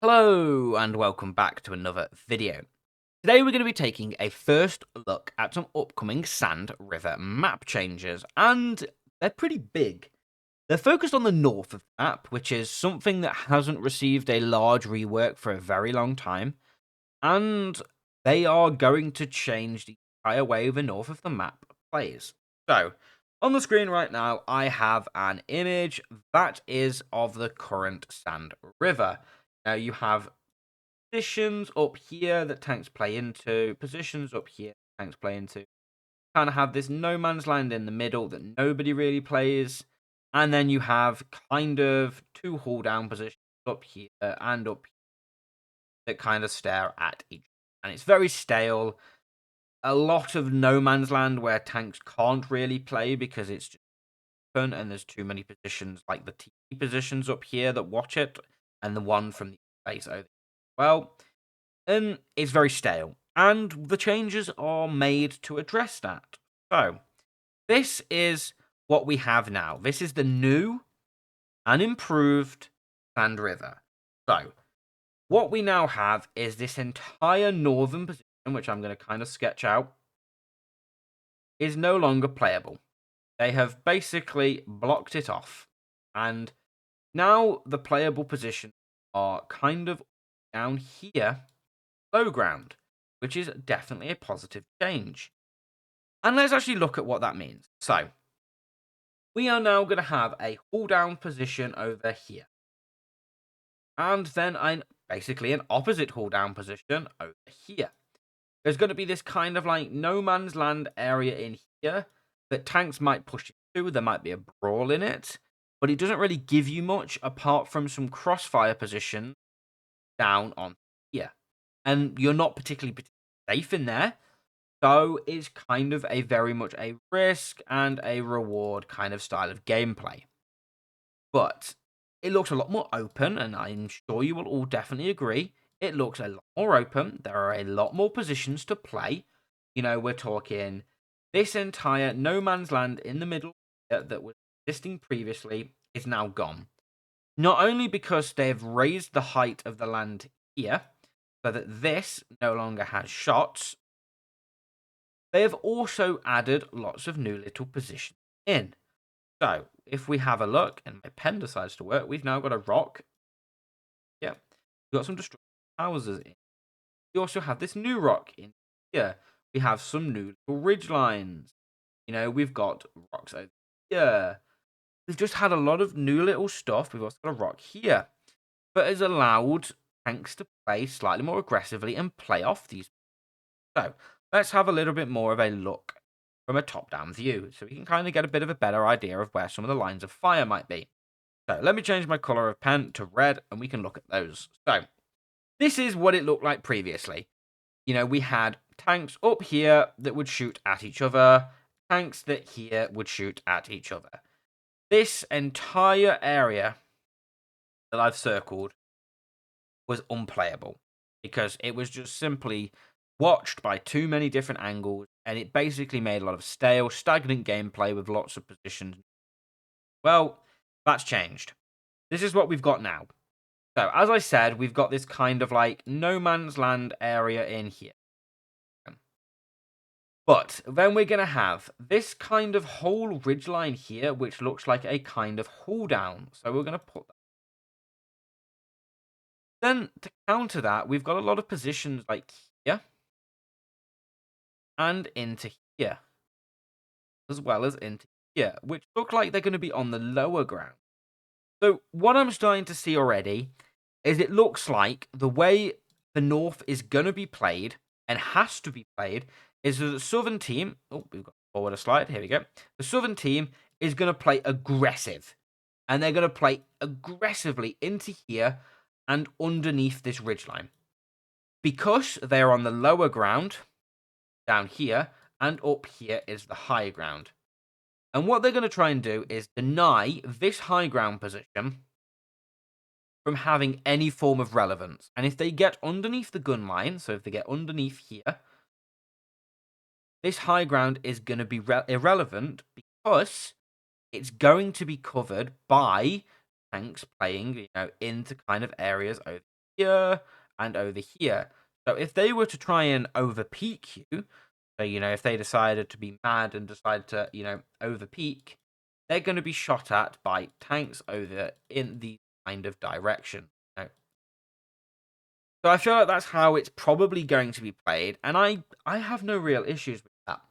Hello and welcome back to another video. Today we're going to be taking a first look at some upcoming Sand River map changes, and they're pretty big. They're focused on the north of the map, which is something that hasn't received a large rework for a very long time, and they are going to change the entire way the north of the map plays. So, on the screen right now, I have an image that is of the current Sand River. Now, you have positions up here that tanks play into, positions up here tanks play into. Kind of have this no man's land in the middle that nobody really plays, and then you have kind of two hull down positions up here and up here that kind of stare at each other. And it's very stale. A lot of no man's land where tanks can't really play because it's just open and there's too many positions, like the T positions up here that watch it, and the one from the base over. Well, it's very stale, and the changes are made to address that. So, this is what we have now. This is the new and improved Sand River. So, what we now have is this entire northern position, which I'm going to kind of sketch out, is no longer playable. They have basically blocked it off, and now the playable positions are kind of down here, low ground, which is definitely a positive change. And let's actually look at what that means. So, we are now going to have a hull down position over here. And then basically an opposite hull down position over here. There's going to be this kind of like no man's land area in here that tanks might push into. There might be a brawl in it, but it doesn't really give you much apart from some crossfire positions down on here. And you're not particularly safe in there. So it's kind of a very much a risk and a reward kind of style of gameplay. But it looks a lot more open, and I'm sure you will all definitely agree. It looks a lot more open. There are a lot more positions to play. We're talking this entire no man's land in the middle that was existing previously is now gone. Not only because they've raised the height of the land here, so that this no longer has shots, they have also added lots of new little positions in. So, if we have a look, and my pen decides to work, we've now got a rock. Yeah, we've got some destructive houses in. We also have this new rock in here. We have some new little ridge lines. We've got rocks over here. We've just had a lot of new little stuff. We've also got a rock here. But has allowed tanks to play slightly more aggressively and play off these. So, let's have a little bit more of a look from a top-down view, so we can kind of get a bit of a better idea of where some of the lines of fire might be. So let me change my color of pen to red, and we can look at those. So this is what it looked like previously. We had tanks up here that would shoot at each other, tanks that here would shoot at each other. This entire area that I've circled was unplayable because it was just simply watched by too many different angles, and it basically made a lot of stale, stagnant gameplay with lots of positions. Well, that's changed. This is what we've got now. So, as I said, we've got this kind of like no man's land area in here. But then we're going to have this kind of whole ridgeline here, which looks like a kind of hull down. So we're going to put that. Then, to counter that, we've got a lot of positions like here and into here, as well as into here, which look like they're going to be on the lower ground. So what I'm starting to see already is it looks like the way the North is going to be played and has to be played is that the Southern team, we've got forward a slide, here we go. The Southern team is going to play aggressive, and they're going to play aggressively into here and underneath this ridgeline. Because they're on the lower ground, down here, and up here is the high ground. And what they're going to try and do is deny this high ground position from having any form of relevance. And if they get underneath the gun line, so if they get underneath here, this high ground is going to be irrelevant because it's going to be covered by tanks playing, into kind of areas over here and over here. So if they were to try and overpeak you, so, if they decided to be mad and decide to, overpeak, they're going to be shot at by tanks over in the kind of direction. So I feel like that's how it's probably going to be played, and I have no real issues with that.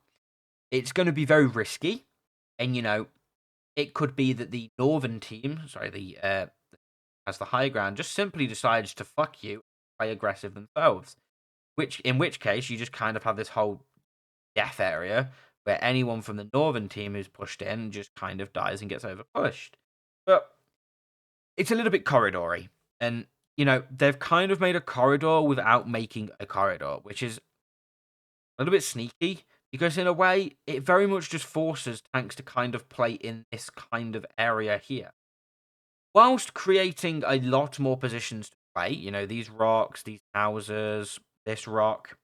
It's going to be very risky, and it could be that the northern team, sorry, the has the high ground, just simply decides to fuck you, play aggressive themselves. In which case, you just kind of have this whole death area where anyone from the northern team who's pushed in just kind of dies and gets overpushed. But it's a little bit corridory, and they've kind of made a corridor without making a corridor, which is a little bit sneaky because in a way it very much just forces tanks to kind of play in this kind of area here, whilst creating a lot more positions to play. These rocks, these houses, this rock,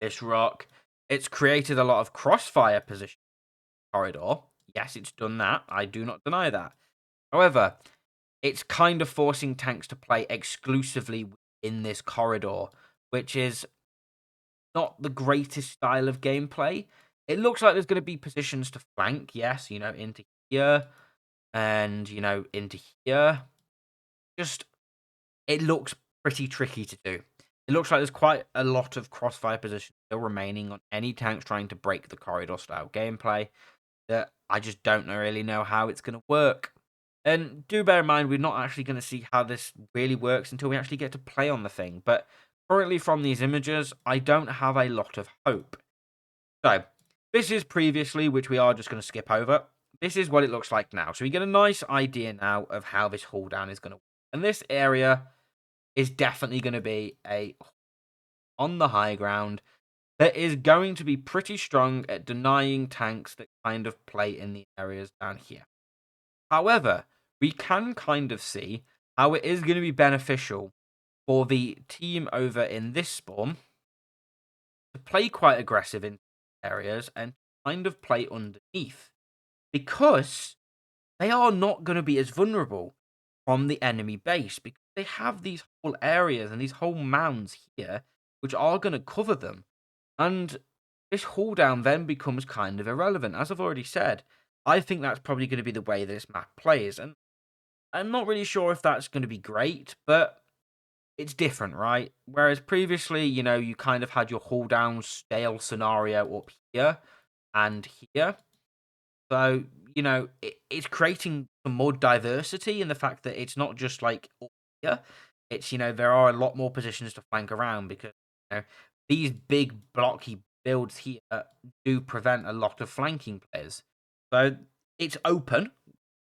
this rock. It's created a lot of crossfire position corridor. Yes, it's done that. I do not deny that. However, it's kind of forcing tanks to play exclusively in this corridor, which is not the greatest style of gameplay. It looks like there's going to be positions to flank, yes, into here and, into here. Just, it looks pretty tricky to do. It looks like there's quite a lot of crossfire positions still remaining on any tanks trying to break the corridor style gameplay that I just don't really know how it's going to work. And do bear in mind, we're not actually going to see how this really works until we actually get to play on the thing. But currently from these images, I don't have a lot of hope. So, this is previously, which we are just going to skip over. This is what it looks like now. So we get a nice idea now of how this hull down is going to work. And this area is definitely going to be on the high ground that is going to be pretty strong at denying tanks that kind of play in the areas down here. However, we can kind of see how it is going to be beneficial for the team over in this spawn to play quite aggressive in areas and kind of play underneath, because they are not going to be as vulnerable from the enemy base, because they have these whole areas and these whole mounds here which are going to cover them. And this hull down then becomes kind of irrelevant. As I've already said, I think that's probably going to be the way this map plays. And I'm not really sure if that's going to be great, but it's different, right? Whereas previously, you kind of had your hull down stale scenario up here and here. So, it's creating some more diversity in the fact that it's not just like up here. It's, there are a lot more positions to flank around because, these big blocky builds here do prevent a lot of flanking players. So it's open,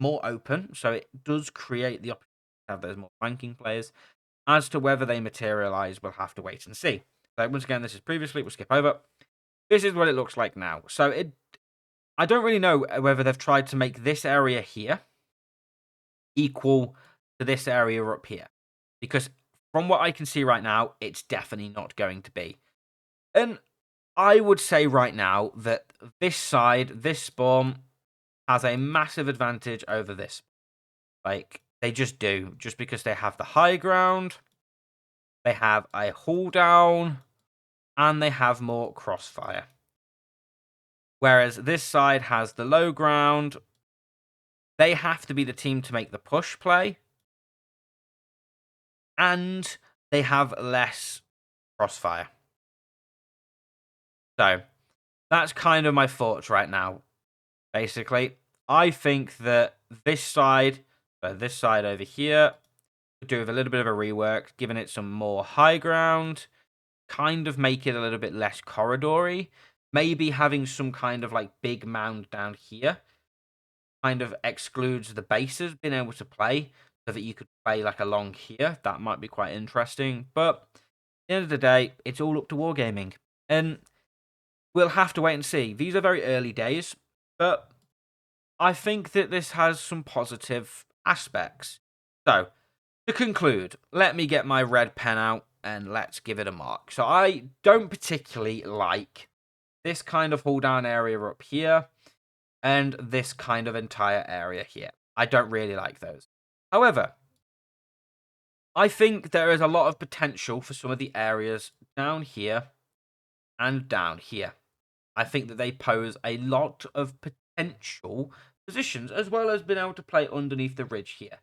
more open. So it does create the opportunity to have those more flanking players. As to whether they materialize, we'll have to wait and see. So once again, this is previously. We'll skip over. This is what it looks like now. So I don't really know whether they've tried to make this area here equal to this area up here, because from what I can see right now, it's definitely not going to be. And I would say right now that this side, this spawn, has a massive advantage over this. Like, they just do. Just because they have the high ground, they have a hull down, and they have more crossfire. Whereas this side has the low ground. They have to be the team to make the push play. And they have less crossfire. So, that's kind of my thoughts right now. Basically, I think that this side over here, could do with a little bit of a rework, giving it some more high ground, kind of make it a little bit less corridory. Maybe having some kind of like big mound down here kind of excludes the bases being able to play, so that you could play like along here. That might be quite interesting. But at the end of the day, it's all up to wargaming. And we'll have to wait and see. These are very early days, but I think that this has some positive aspects. So, to conclude, let me get my red pen out and let's give it a mark. So, I don't particularly like this kind of hull down area up here and this kind of entire area here. I don't really like those. However, I think there is a lot of potential for some of the areas down here and down here. I think that they pose a lot of potential positions, as well as being able to play underneath the ridge here.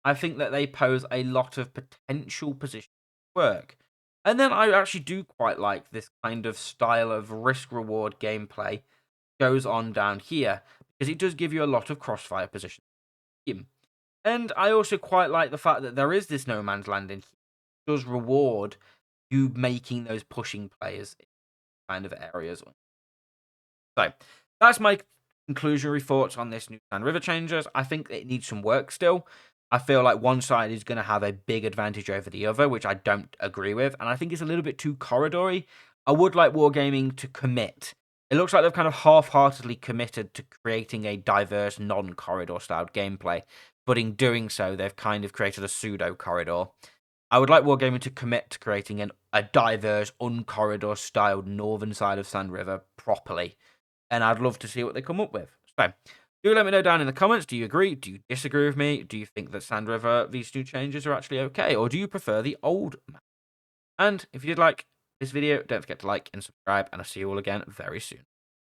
I think that they pose a lot of potential position work. And then I actually do quite like this kind of style of risk reward gameplay goes on down here, because it does give you a lot of crossfire position. And I also quite like the fact that there is this no man's land in here. It does reward you making those pushing players in kind of areas. So that's my conclusionary thoughts on this new Sand River changes. I think it needs some work still. I feel like one side is going to have a big advantage over the other, which I don't agree with. And I think it's a little bit too corridory. I would like Wargaming to commit. It looks like they've kind of half-heartedly committed to creating a diverse, non-corridor styled gameplay. But in doing so, they've kind of created a pseudo-corridor. I would like Wargaming to commit to creating a diverse, uncorridor styled northern side of Sand River properly. And I'd love to see what they come up with. So, do let me know down in the comments. Do you agree? Do you disagree with me? Do you think that Sand River, these new changes are actually okay? Or do you prefer the old map? And if you did like this video, don't forget to like and subscribe. And I'll see you all again very soon.